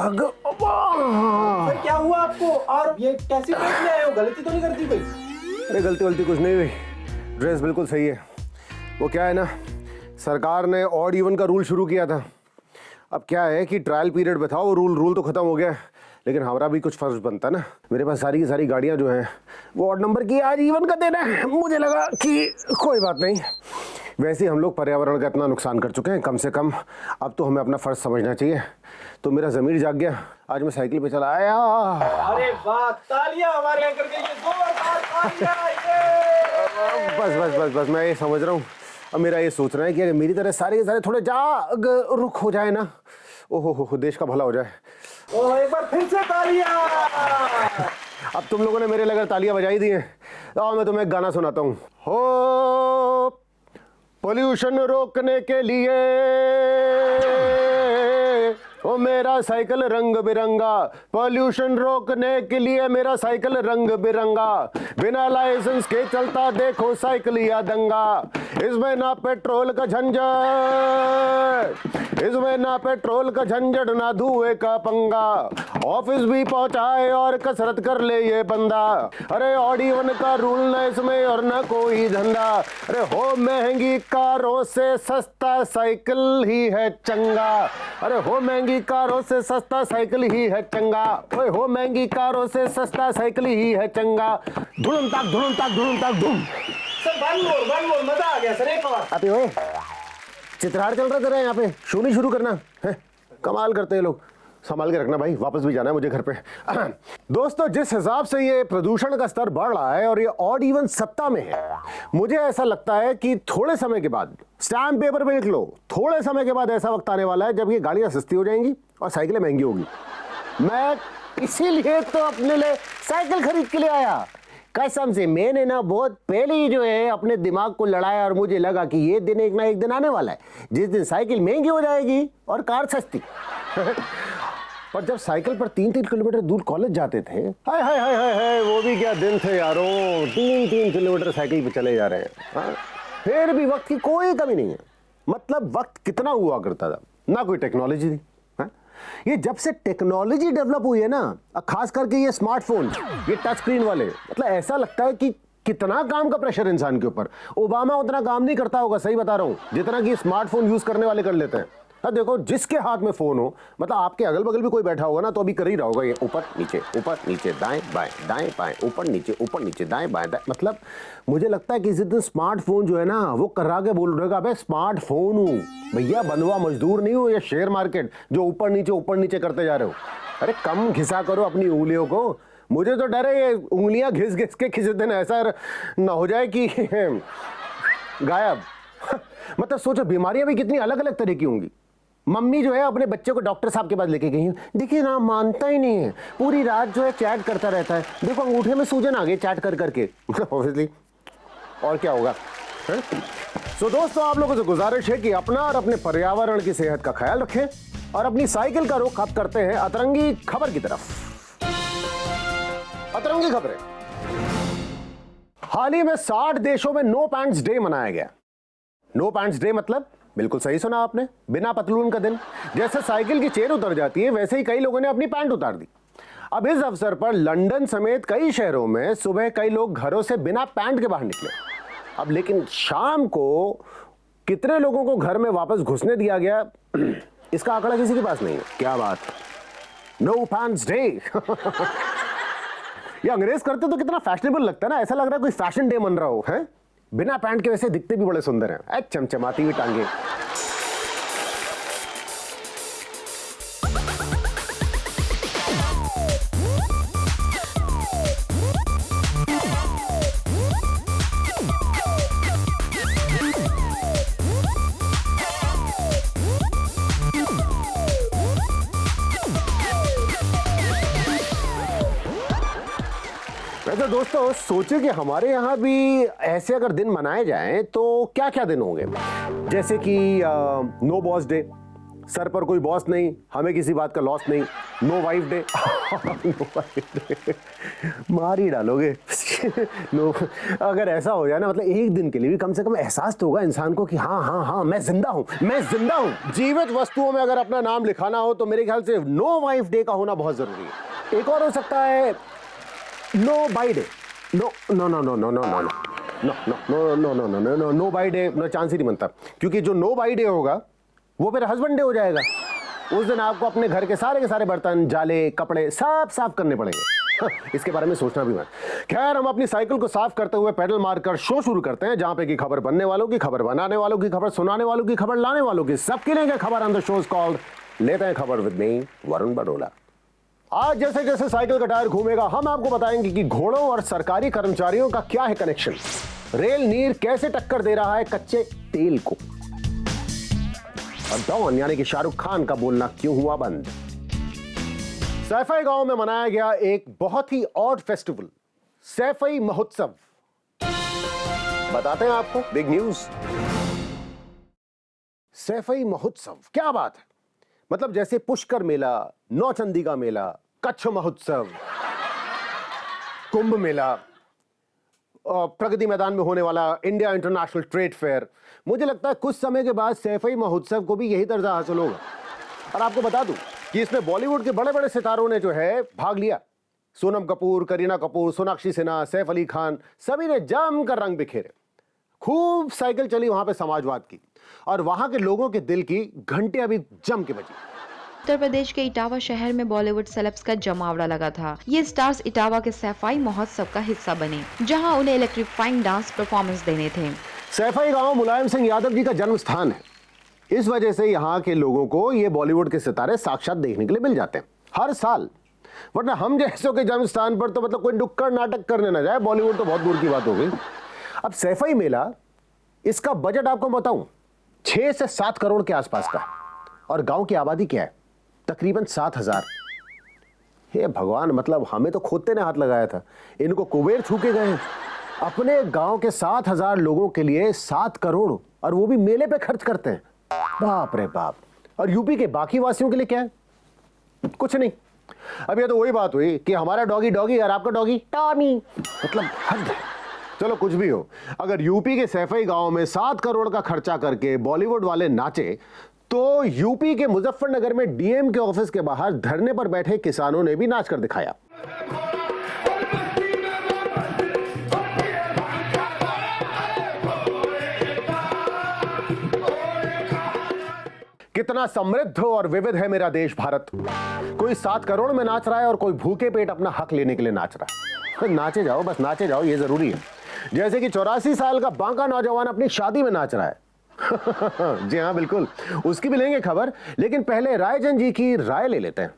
क्या हुआ आपको? और ये कैसी ड्रेस ले आए हो? गलती तो नहीं कर दी कोई? अरे गलती कुछ नहीं हुई, ड्रेस बिल्कुल सही है। वो क्या है ना, सरकार ने ऑड इवन का रूल शुरू किया था। अब क्या है कि ट्रायल पीरियड में था वो रूल तो खत्म हो गया, लेकिन हमारा भी कुछ फर्ज बनता ना। मेरे पास सारी की सारी गाड़ियां जो हैं वो ऑड नंबर की, आज इवन का देना है। मुझे लगा कि कोई बात नहीं, वैसे ही हम लोग पर्यावरण का इतना नुकसान कर चुके हैं, कम से कम अब तो हमें अपना फर्ज समझना चाहिए। तो मेरा ज़मीर जाग गया, आज मैं साइकिल पे चला आया। अरे वाह, तालियां हमारे यहाँ करके, ये जोरदार तालियां। बस मैं ये समझ रहा हूँ, अब मेरा ये सोच रहा है कि अगर मेरी तरह सारे के सारे थोड़े जागरूक हो जाए ना, ओहो देश का भला हो जाए। एक बार फिर से तालियां। अब तुम लोगों ने मेरे लिए अगर तालियां बजाई दी हैं तो मैं तुम्हें एक गाना सुनाता हूँ। हो पोल्यूशन रोकने के लिए ओ मेरा साइकिल रंग बिरंगा, पोल्यूशन रोकने के लिए मेरा साइकिल रंग बिरंगा, बिना लाइसेंस के चलता देखो साइकिल या दंगा, इसमें ना पेट्रोल का झंझट, इसमें ना पेट्रोल का झंझट ना धुएं का पंगा, ऑफिस भी पहुंचाए और कसरत कर ले ये बंदा, अरे ऑड इवन का रूल न इसमें और न कोई धंधा, अरे हो महंगी कारों से सस्ता साइकिल ही है चंगा, अरे हो महंगी कारों से सस्ता साइकिल ही है चंगा, ओए हो महंगी कारों से सस्ता साइकिल ही है चंगा, धुड़ुम ताक धुम। सर वन मोर मजा आ गया सर, एक और। अभी ओए चित्रहार चल रहा तेरा यहाँ पे, शो नहीं शुरू करना है? कमाल करते हैं लोग, संभाल के रखना भाई, वापस भी जाना है मुझे घर पे। दोस्तों, जिस हिसाब से ये प्रदूषण का स्तर बढ़ रहा है और ये ऑड इवन सत्ता में है, मुझे ऐसा लगता है कि थोड़े समय के बाद, स्टैम्प पेपर पे लिख लो, थोड़े समय के बाद ऐसा वक्त आने वाला है जब ये गाड़ियां सस्ती हो जाएंगी और साइकिलें महंगी होगी। मैं इसीलिए तो अपने लिए साइकिल खरीद के लिए आया, कसम से। मैंने ना बहुत पहले ही जो है अपने दिमाग को लड़ाया और मुझे लगा कि ये दिन एक ना एक दिन आने वाला है जिस दिन साइकिल महंगी हो जाएगी और कार सस्ती। पर जब साइकिल पर 3-3 किलोमीटर दूर कॉलेज जाते थे, हाय हाय हाय हाय हाय, वो भी क्या दिन थे यारो, 3-3 किलोमीटर साइकिल पे चले जा रहे हैं। हाँ? फिर भी वक्त की कोई कमी नहीं है। मतलब वक्त कितना हुआ करता था, ना कोई टेक्नोलॉजी थी। हाँ? ये जब से टेक्नोलॉजी डेवलप हुई है ना, खास करके ये स्मार्टफोन, ये टच स्क्रीन वाले, मतलब ऐसा लगता है कि कितना काम का प्रेशर इंसान के ऊपर। ओबामा उतना काम नहीं करता होगा, सही बता रहा हूं, जितना कि स्मार्टफोन यूज करने वाले कर लेते हैं। अब देखो, जिसके हाथ में फोन हो, मतलब आपके अगल बगल भी कोई बैठा होगा ना, तो अभी कर ही रहा होगा ये ऊपर नीचे दाएं बाएं ऊपर नीचे दाएं बाएं। मतलब मुझे लगता है कि इस दिन स्मार्टफोन जो है ना, वो कर्रा के बोल रहेगा, अबे स्मार्टफोन हूं भैया, बंधुआ मजदूर नहीं हो, ये शेयर मार्केट जो ऊपर नीचे करते जा रहे हो। अरे कम घिसा करो अपनी उंगलियों को। मुझे तो डर है ये उंगलियां घिस के किसी दिन ऐसा ना हो जाए कि गायब। मतलब सोचो, बीमारियां भी कितनी अलग अलग तरह की होंगी। मम्मी जो है अपने बच्चे को डॉक्टर साहब के पास लेके गई, देखिए ना मानता ही नहीं है, पूरी रात जो है चैट करता रहता है, देखो अंगूठे में सूजन आ गई चैट कर करके। ऑब्वियसली और क्या होगा। सो दोस्तों, आप लोगों से गुजारिश है कि अपना और अपने पर्यावरण की सेहत का ख्याल रखें और अपनी साइकिल का रुख अब करते हैं अतरंगी खबर की तरफ। अतरंगी खबरें। हाल ही में 60 देशों में नो पैंट्स डे मनाया गया। नो पैंट्स डे मतलब बिल्कुल सही सुना आपने, बिना पतलून का दिन। जैसे साइकिल की चेन उतर जाती है, वैसे ही कई लोगों ने अपनी पैंट उतार दी। अब इस अवसर पर लंदन समेत कई शहरों में सुबह कई लोग घरों से बिना पैंट के बाहर निकले। अब लेकिन शाम को कितने लोगों को घर में वापस घुसने दिया गया, इसका आंकड़ा किसी के पास नहीं है। क्या बात, नो पैंट्स डे। ये अंग्रेज करते तो कितना फैशनेबल लगता है ना, ऐसा लग रहा है कोई फैशन डे मन रहा हो। है बिना पैंट के वैसे दिखते भी बड़े सुंदर हैं, चमचमाती हुई टांगे। वैसे दोस्तों, सोचिए कि हमारे यहाँ भी ऐसे अगर दिन मनाए जाएं तो क्या क्या दिन होंगे। जैसे कि नो बॉस डे, सर पर कोई बॉस नहीं, हमें किसी बात का लॉस नहीं। No wife day. No wife day मार ही डालोगे। नो, अगर ऐसा हो जाए ना, मतलब एक दिन के लिए भी कम से कम एहसास तो होगा इंसान को कि हाँ हाँ हाँ मैं जिंदा हूं, मैं जिंदा हूं। जीवित वस्तुओं में अगर अपना नाम लिखाना हो तो मेरे ख्याल से नो वाइफ डे का होना बहुत जरूरी है। एक और हो सकता है नो बाई डे। No no no no no no no no no no no no no no बाई डे, नो चांस ही नहीं बनता, क्योंकि जो नो बाई डे होगा वो फिर हस्बैंड डे हो जाएगा। उस दिन आपको अपने घर के सारे बर्तन, जाले, कपड़े सब साफ करने पड़ेंगे। इसके बारे में सोचना भी मत। खैर, हम अपनी साइकिल को साफ करते हुए पैडल मारकर शो शुरू करते हैं, जहां पे की खबर बनने वालों की, खबर बनाने वालों की, खबर सुनाने वालों की, खबर लाने वालों की, सबकी लेंगे खबर ऑन द शो कॉल्ड लेते हैं खबर विद मी वरुण बडोला। आज जैसे जैसे साइकिल का टायर घूमेगा, हम आपको बताएंगे कि घोड़ों और सरकारी कर्मचारियों का क्या है कनेक्शन। रेल नीर कैसे टक्कर दे रहा है कच्चे तेल को। और डॉन यानी कि शाहरुख खान का बोलना क्यों हुआ बंद। सैफई गांव में मनाया गया एक बहुत ही ऑड फेस्टिवल, सैफई महोत्सव। बताते हैं आपको बिग न्यूज। सैफई महोत्सव क्या बात है, मतलब जैसे पुष्कर मेला, नौचंदी का मेला, कच्छ महोत्सव, कुंभ मेला, प्रगति मैदान में होने वाला इंडिया इंटरनेशनल ट्रेड फेयर। मुझे लगता है कुछ समय के बाद सैफई महोत्सव को भी यही दर्जा हासिल होगा। और आपको बता दूं कि इसमें बॉलीवुड के बड़े बड़े सितारों ने जो है भाग लिया। सोनम कपूर, करीना कपूर, सोनाक्षी सिन्हा, सैफ अली खान, सभी ने जमकर रंग बिखेरे। खूब साइकिल चली वहां पे समाजवाद की, और वहां के लोगों के दिल की घंटियां भी जम के बजी। उत्तर प्रदेश के इटावा शहर में बॉलीवुड सेलेब्स का जमावड़ा लगा था। ये स्टार्स इटावा के सैफई महोत्सव का हिस्सा बने, जहां उन्हें इलेक्ट्रीफाइंग डांस परफॉर्मेंस देने थे। सैफई गांव मुलायम सिंह यादव जी का जन्म स्थान है। इस वजह से यहाँ के लोगों को ये बॉलीवुड के सितारे साक्षात देखने के लिए मिल जाते हैं हर साल। वरना हम जैसों के जन्म स्थान पर तो मतलब कोई नुक्कड़ नाटक करने ना जाए, बॉलीवुड तो बहुत दूर की बात हो गई। अब सैफई मेला, इसका बजट आपको बताऊं 6 से 7 करोड़ के आसपास का, और गांव की आबादी क्या है, तकरीबन 7,000। हे भगवान, मतलब हमें तो खोदते ने हाथ लगाया था, इनको कुबेर छू के गए। अपने गांव के 7,000 लोगों के लिए 7 करोड़, और वो भी मेले पे खर्च करते हैं। बाप रे बाप। और यूपी के बाकी वासियों के लिए क्या है? कुछ नहीं। अब ये तो वही बात हुई कि हमारा डॉगी डॉगी और आपका डॉगी टॉमी, मतलब हद है। चलो कुछ भी हो, अगर यूपी के सैफई गांव में 7 करोड़ का खर्चा करके बॉलीवुड वाले नाचे, तो यूपी के मुजफ्फरनगर में डीएम के ऑफिस के बाहर धरने पर बैठे किसानों ने भी नाच कर दिखाया। कितना समृद्ध और विविध है मेरा देश भारत। कोई 7 करोड़ में नाच रहा है और कोई भूखे पेट अपना हक लेने के लिए नाच रहा है। तो नाचे जाओ, बस नाचे जाओ, ये जरूरी है। जैसे कि 84 साल का बांका नौजवान अपनी शादी में नाच रहा है। जी हाँ, बिल्कुल, उसकी भी लेंगे खबर, लेकिन पहले रायचंद जी की राय ले लेते हैं।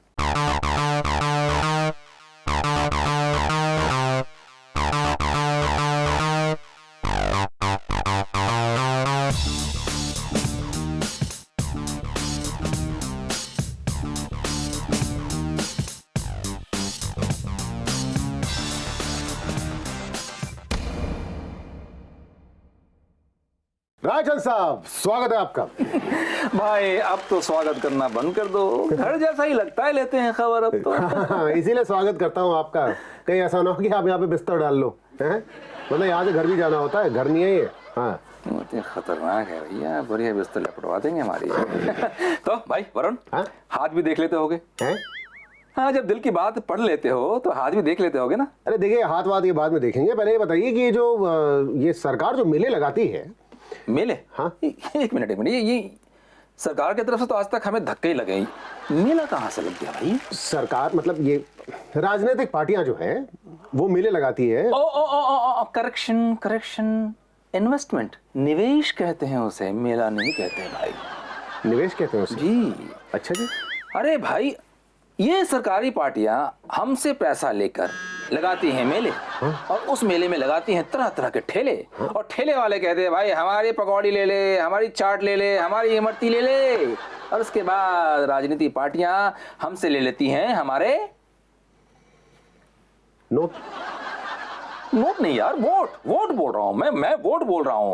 रायचंद साहब, स्वागत है आपका। भाई अब तो स्वागत करना बंद कर दो, घर जैसा ही लगता है, लेते हैं खबर अब तो। इसीलिए स्वागत करता हूँ आपका। कहीं ऐसा ना हो कि आप यहाँ पे बिस्तर डाल लो, हैं? मतलब यहाँ से घर भी जाना होता है, घर नहीं है ये। हाँ, खतरनाक है भैया, बढ़िया बिस्तर लपटवा देंगे हमारी। तो भाई वरुण, हाँ? हाथ भी देख लेते होगे? हैं? हाँ, जब दिल की बात पढ़ लेते हो तो हाथ भी देख लेते होगे ना? अरे देखिए, हाथ वाथ ये बाद में देखेंगे, पहले ये बताइए कि ये सरकार जो मेले लगाती है। मेले? हाँ? एक मिनट ये सरकार की तरफ से तो आज तक हमें धक्के ही लगे। मेला कहाँ से लग गया भाई? सरकार मतलब ये राजनीतिक पार्टियां जो है वो मेले लगाती है। ओ करेक्शन, इन्वेस्टमेंट, निवेश कहते हैं उसे, मेला नहीं कहते भाई। निवेश कहते हैं उसे? जी। अच्छा जी। अरे भाई, ये सरकारी पार्टियां हमसे पैसा लेकर लगाती हैं मेले। और उस मेले में लगाती हैं तरह तरह के ठेले। और ठेले वाले कहते हैं भाई हमारी पकौड़ी ले ले, हमारी चाट ले ले, हमारी इमरती ले ले। और उसके बाद राजनीतिक पार्टियां हमसे ले लेती हैं हमारे नोट नहीं यार, वोट बोल रहा हूं मैं वोट बोल रहा हूं।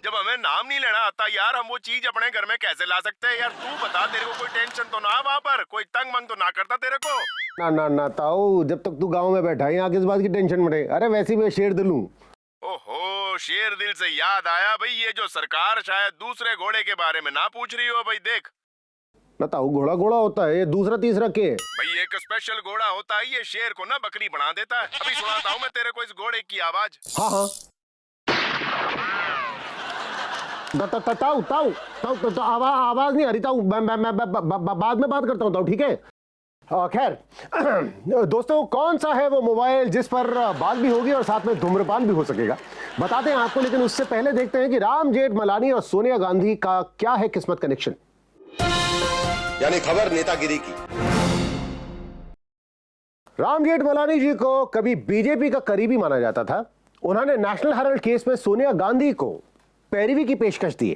जब हमें नाम नहीं लेना आता यार, हम वो चीज अपने घर में कैसे ला सकते हैं यार? तू बता, तेरे को कोई टेंशन तो ना वहाँ पर, कोई तंग मंग तो ना करता तेरे को? ना ना ना ताऊ, जब तक तू गांव में बैठा है यहाँ किस बात की टेंशन में रहे? अरे वैसे भी मैं शेर दिल हूँ। ओहो, शेर दिल से याद आया भाई, ये जो सरकार शायद दूसरे घोड़े के बारे में ना पूछ रही हो भाई। देख ना ताऊ, घोड़ा घोड़ा होता है, ये दूसरा तीसरा के है? भाई एक स्पेशल घोड़ा होता है, ये शेर को ना बकरी बना देता है। अभी सुनाता हूँ मैं तेरे को इस घोड़े की आवाज। हाँ हाँ, ताऊ ताऊ ताऊ आवाज नहीं आ रही ताऊ, मैं बाद में बात करता हूँ ताऊ, ठीक है? खैर दोस्तों, कौन सा है वो मोबाइल जिस पर बात भी होगी और साथ में धूम्रपान भी हो सकेगा, बताते हैं आपको। लेकिन उससे पहले देखते हैं कि राम जेठमलानी और सोनिया गांधी का क्या है किस्मत कनेक्शन। यानी खबर नेतागिरी की। राम जेठमलानी जी को कभी बीजेपी का करीबी माना जाता था। उन्होंने नेशनल हेराल्ड केस में सोनिया गांधी को पैरवी की पेशकश दी है।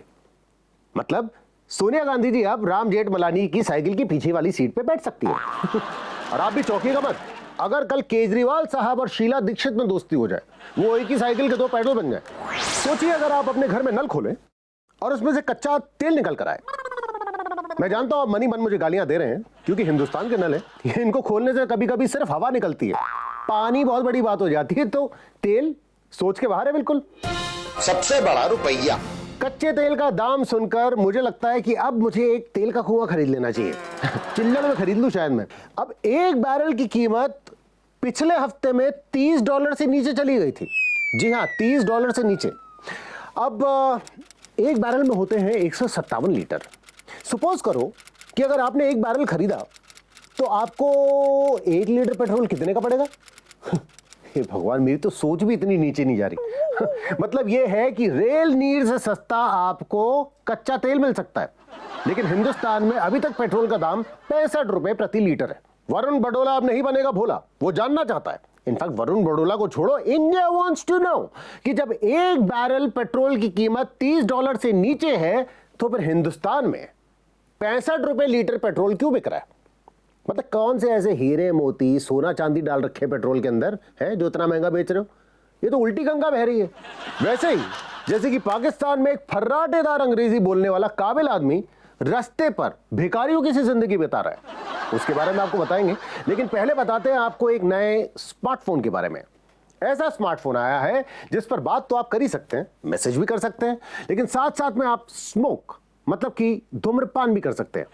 मतलब सोनिया गांधी जी अब राम जेठमलानी की साइकिल की पीछे वाली सीट पे बैठ सकती है। और आप भी चौंकिएगा मत, अगर कल केजरीवाल साहब और शीला दीक्षित में दोस्ती हो जाए, वो एक ही साइकिल के दो पैडल बन जाए। सोचिए अगर आप अपने घर में नल खोलें और उसमें से कच्चा तेल निकल कर आए। मैं जानता हूं आप मनी मन मुझे गालियां दे रहे हैं, क्योंकि हिंदुस्तान के नल है, इनको खोलने से कभी कभी सिर्फ हवा निकलती है, पानी बहुत बड़ी बात हो जाती है, तो तेल सोच के बाहर है बिल्कुल। सबसे बड़ा रुपया। कच्चे तेल का दाम सुनकर मुझे लगता है कि अब मुझे एक तेल का कुआं खरीद लेना चाहिए। चिल्लर में खरीद लूं शायद मैं। अब एक बैरल की कीमत पिछले हफ्ते में $30 से नीचे चली गई थी। जी हाँ, $30 से नीचे। अब एक बैरल में होते हैं 157 लीटर। सपोज करो कि अगर आपने एक बैरल खरीदा तो आपको 1 लीटर पेट्रोल कितने का पड़ेगा? हे भगवान, मेरी तो सोच भी इतनी नीचे नहीं जा रही। मतलब यह है कि रेल नीर से सस्ता आपको कच्चा तेल मिल सकता है, लेकिन हिंदुस्तान में अभी तक पेट्रोल का दाम 65 रुपए प्रति लीटर है। वरुण बडोला अब नहीं बनेगा भोला, वो जानना चाहता है। इनफैक्ट वरुण बडोला को छोड़ो, इंडिया वांट्स टू नो कि जब एक बैरल पेट्रोल की कीमत $30 से नीचे है तो फिर हिंदुस्तान में 65 रुपए लीटर पेट्रोल क्यों बिक रहा है? मतलब कौन से ऐसे हीरे मोती सोना चांदी डाल रखे पेट्रोल के अंदर है जो इतना महंगा बेच रहे हो? ये तो उल्टी गंगा बह रही है। वैसे ही जैसे कि पाकिस्तान में एक फर्राटेदार अंग्रेजी बोलने वाला काबिल आदमी रास्ते पर भिखारियों की सी जिंदगी बिता रहा है, उसके बारे में आपको बताएंगे। लेकिन पहले बताते हैं आपको एक नए स्मार्टफोन के बारे में। ऐसा स्मार्टफोन आया है जिस पर बात तो आप कर ही सकते हैं, मैसेज भी कर सकते हैं, लेकिन साथ साथ में आप स्मोक मतलब कि धूम्रपान भी कर सकते हैं।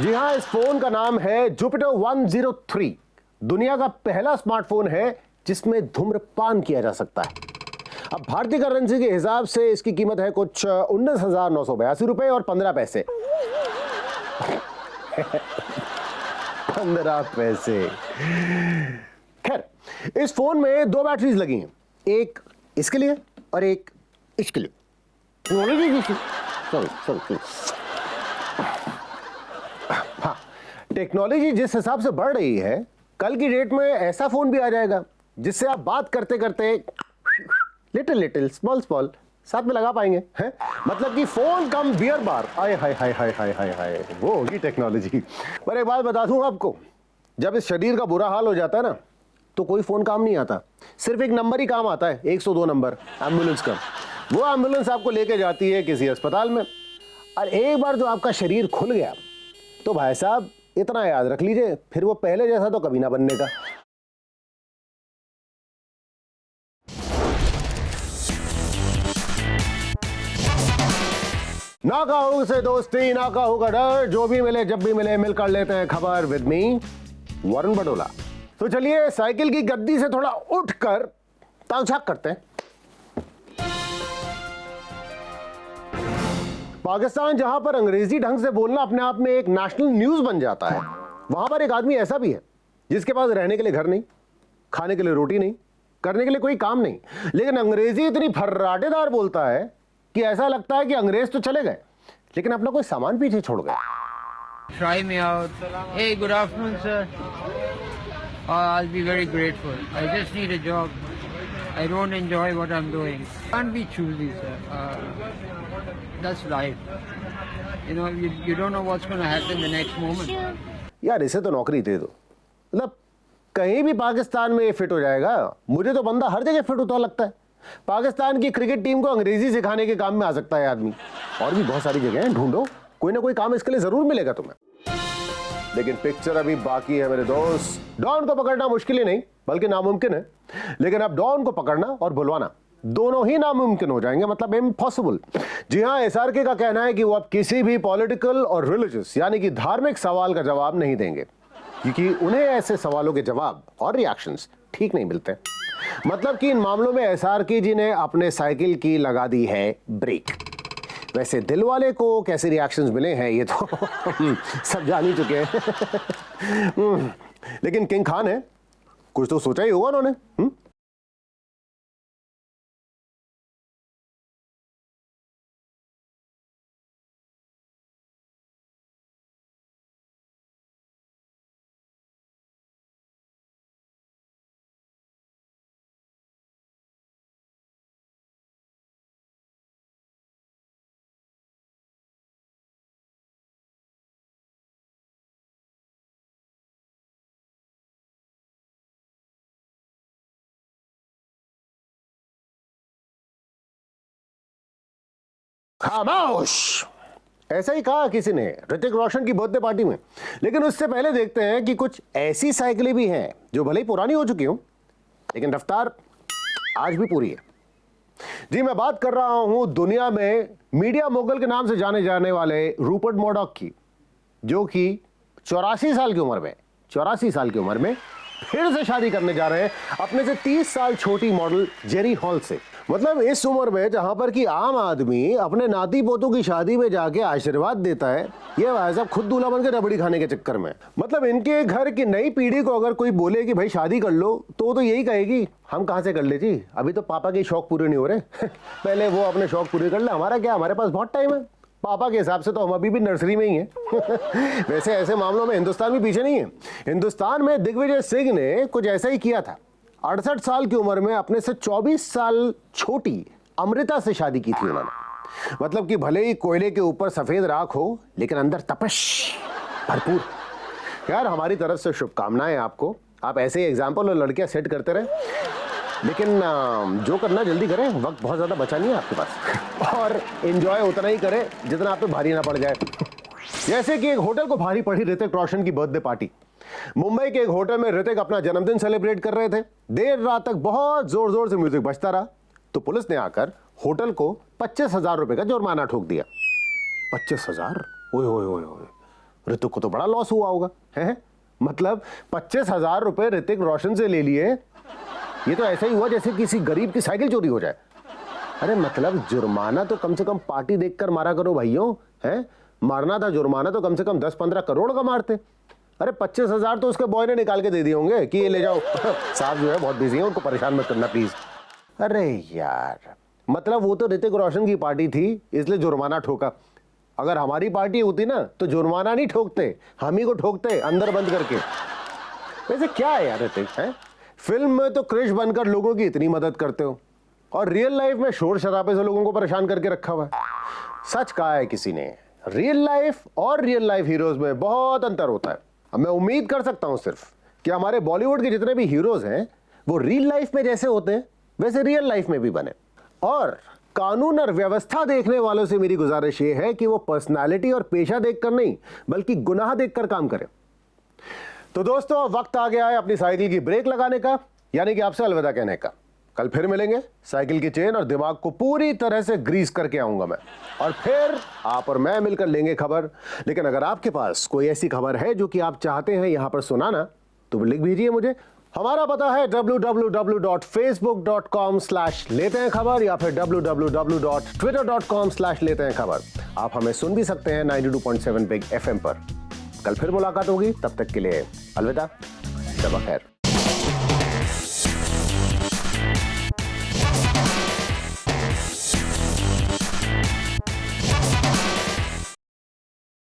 जी हां, इस फोन का नाम है जुपिटर 103। दुनिया का पहला स्मार्टफोन है जिसमें धूम्रपान किया जा सकता है। अब भारतीय करेंसी के हिसाब से इसकी कीमत है कुछ 19,982 रुपए और 15 पैसे। 15 पैसे। खैर, इस फोन में 2 बैटरीज लगी हैं, एक इसके लिए और एक इसके लिए। सॉरी। हाँ, टेक्नोलॉजी जिस हिसाब से बढ़ रही है, कल की डेट में ऐसा फोन भी आ जाएगा जिससे आप बात करते करते लिटिल स्मॉल साथ में लगा पाएंगे हैं? मतलब कि फोन कम बियर बार। आए हाय हाय हाय हाय हाय हाय, वो होगी टेक्नोलॉजी। पर एक बात बता दूं आपको, जब इस शरीर का बुरा हाल हो जाता है ना, तो कोई फोन काम नहीं आता, सिर्फ एक नंबर ही काम आता है, 102 नंबर एम्बुलेंस का। वो एम्बुलेंस आपको लेके जाती है किसी अस्पताल में। और एक बार जो आपका शरीर खुल गया तो भाई साहब इतना याद रख लीजिए, फिर वो पहले जैसा तो कभी ना बनने का। ना कहूं से दोस्ती, ना कहूं का डर, जो भी मिले जब भी मिले मिलकर लेते हैं खबर विद मी वरुण बडोला। तो चलिए साइकिल की गद्दी से थोड़ा उठकर ताक-झाक करते हैं। पाकिस्तान जहां पर अंग्रेजी ढंग से बोलना अपने आप में एक नेशनल न्यूज बन जाता है, वहां पर एक आदमी ऐसा भी है जिसके पास रहने के लिए घर नहीं, खाने के लिए रोटी नहीं, करने के लिए कोई काम नहीं, लेकिन अंग्रेजी इतनी फर्राटेदार बोलता है कि ऐसा लगता है कि अंग्रेज तो चले गए लेकिन अपना कोई सामान पीछे छोड़ गए। Try me out. Hey, good afternoon, sir. I'll be very grateful. I just need a job. I don't enjoy what I'm doing. Can't be choosy, sir. That's life. You know, you don't know what's going to happen the next moment. यार इसे तो नौकरी दे दो, मतलब कहीं भी पाकिस्तान में ये फिट हो जाएगा। मुझे तो बंदा हर जगह फिट होता लगता है। पाकिस्तान की क्रिकेट टीम को अंग्रेजी सिखाने के काम में आ सकता है आदमी। और भी बहुत सारी जगह हैं, ढूंढो, कोई ना कोई काम इसके लिए जरूर मिलेगा तुम्हें। लेकिन पिक्चर अभी बाकी है मेरे दोस्त। डॉन को पकड़ना मुश्किल ही नहीं बल्कि नामुमकिन है, लेकिन अब डॉन को पकड़ना और बुलवाना दोनों ही नामुमकिन हो जाएंगे, मतलब इम्पॉसिबल। जी हां, एसआरके का कहना है कि वो अब किसी भी पॉलिटिकल और रिलीजियस यानी कि धार्मिक सवाल का जवाब नहीं देंगे, क्योंकि उन्हें ऐसे सवालों के जवाब और रिएक्शंस ठीक नहीं मिलते। मतलब कि इन मामलों में एसआरके जी ने अपने साइकिल की लगा दी है ब्रेक। वैसे दिल वाले को कैसे रिएक्शंस मिले हैं ये तो सब जान ही चुके हैं। लेकिन किंग खान है, कुछ तो सोचा ही होगा उन्होंने। खामोश, ऐसा ही कहा किसी ने ऋतिक रोशन की बर्थडे पार्टी में। लेकिन उससे पहले देखते हैं कि कुछ ऐसी साइकिलें भी हैं जो भले ही पुरानी हो चुकी हो लेकिन रफ्तार आज भी पूरी है। जी, मैं बात कर रहा हूं दुनिया में मीडिया मोगल के नाम से जाने जाने वाले रूपर्ट मर्डॉक की, जो कि 84 साल की उम्र में फिर से शादी करने जा रहे हैं अपने से 30 साल छोटी मॉडल जेरी हॉल से। मतलब इस उम्र में जहां पर कि आम आदमी अपने नाती पोतों की शादी में जाके आशीर्वाद देता है, ये भाई साहब खुद दूल्हा बन के रबड़ी खाने के चक्कर में। मतलब इनके घर की नई पीढ़ी को अगर कोई बोले कि भाई शादी कर लो तो यही कहेगी हम कहां से कर ले जी, अभी तो पापा के शौक पूरे नहीं हो रहे। पहले वो अपने शौक पूरे कर ले, हमारा क्या, हमारे पास बहुत टाइम है। पापा के हिसाब से तो हम अभी भी नर्सरी में ही हैं। वैसे ऐसे मामलों में हिंदुस्तान भी पीछे नहीं है। हिंदुस्तान में दिग्विजय सिंह ने कुछ ऐसा ही किया था। 68 साल की उम्र में अपने से 24 साल छोटी अमृता से शादी की थी उन्होंने। मतलब कि भले ही कोयले के ऊपर सफेद राख हो लेकिन अंदर तपश भरपूर। यार, हमारी तरफ से शुभकामनाएं आपको। आप ऐसे ही एग्जाम्पल और लड़कियां सेट करते रहे, लेकिन जो करना जल्दी करें, वक्त बहुत ज्यादा बचा नहीं है आपके पास। और एंजॉय उतना ही करें जितना आप पे भारी ना पड़ जाए। जैसे कि एक होटल को भारी पड़ी ऋतिक रोशन की बर्थडे पार्टी। मुंबई के एक होटल में ऋतिक अपना जन्मदिन सेलिब्रेट कर रहे थे। देर रात तक बहुत जोर जोर से म्यूजिक बजता रहा तो पुलिस ने आकर होटल को 25,000 रुपए का जुर्माना ठोक दिया। 25,000? ओए ओए ओए ओए, ऋतिक को तो बड़ा लॉस हुआ होगा, है? मतलब 25,000 रुपए ऋतिक रोशन से ले लिए। ये तो ऐसा ही हुआ जैसे किसी गरीब की साइकिल चोरी हो जाए। अरे मतलब जुर्माना तो कम से कम पार्टी देखकर मारा करो भाइयों, हैं? मारना था जुर्माना तो कम से कम 10-15 करोड़ का मारते। अरे 25,000 तो उसके बॉय ने निकाल के दे दिए होंगे कि ये ले जाओ। साहब जो है बहुत बिजी है, उनको परेशान मत करना प्लीज। अरे यार, मतलब वो तो ऋतिक रोशन की पार्टी थी इसलिए जुर्माना ठोका। अगर हमारी पार्टी होती ना तो जुर्माना नहीं ठोकते, हम ही को ठोकते अंदर बंद करके। वैसे क्या है यार ऋतिक, है? फिल्म में तो क्रिश बनकर लोगों की इतनी मदद करते हो और रियल लाइफ में शोर शराबे से लोगों को परेशान करके रखा हुआ है। सच कहा है किसी ने, रियल लाइफ और रियल लाइफ हीरोज में बहुत अंतर होता है। अब मैं उम्मीद कर सकता हूं सिर्फ कि हमारे बॉलीवुड के जितने भी हीरोज हैं वो रियल लाइफ में जैसे होते हैं वैसे रियल लाइफ में भी बने। और कानून और व्यवस्था देखने वालों से मेरी गुजारिश ये है कि वो पर्सनालिटी और पेशा देखकर नहीं बल्कि गुनाह देखकर काम करें। तो दोस्तों, वक्त आ गया है अपनी साइकिल की ब्रेक लगाने का, यानी कि आपसे अलविदा कहने का। कल फिर मिलेंगे। साइकिल की चेन और दिमाग को पूरी तरह से ग्रीस करके आऊंगा मैं, और फिर आप और मैं मिलकर लेंगे खबर। लेकिन अगर आपके पास कोई ऐसी खबर है जो कि आप चाहते हैं यहां पर सुनाना तो लिख भेजिए मुझे। हमारा पता है www.facebook.com/लेते हैं खबर या फिर www.twitter.com/लेते हैं खबर। आप हमें सुन भी सकते हैं 92.7 बिग FM पर। कल फिर मुलाकात होगी, तब तक के लिए अलविदा, शब खैर।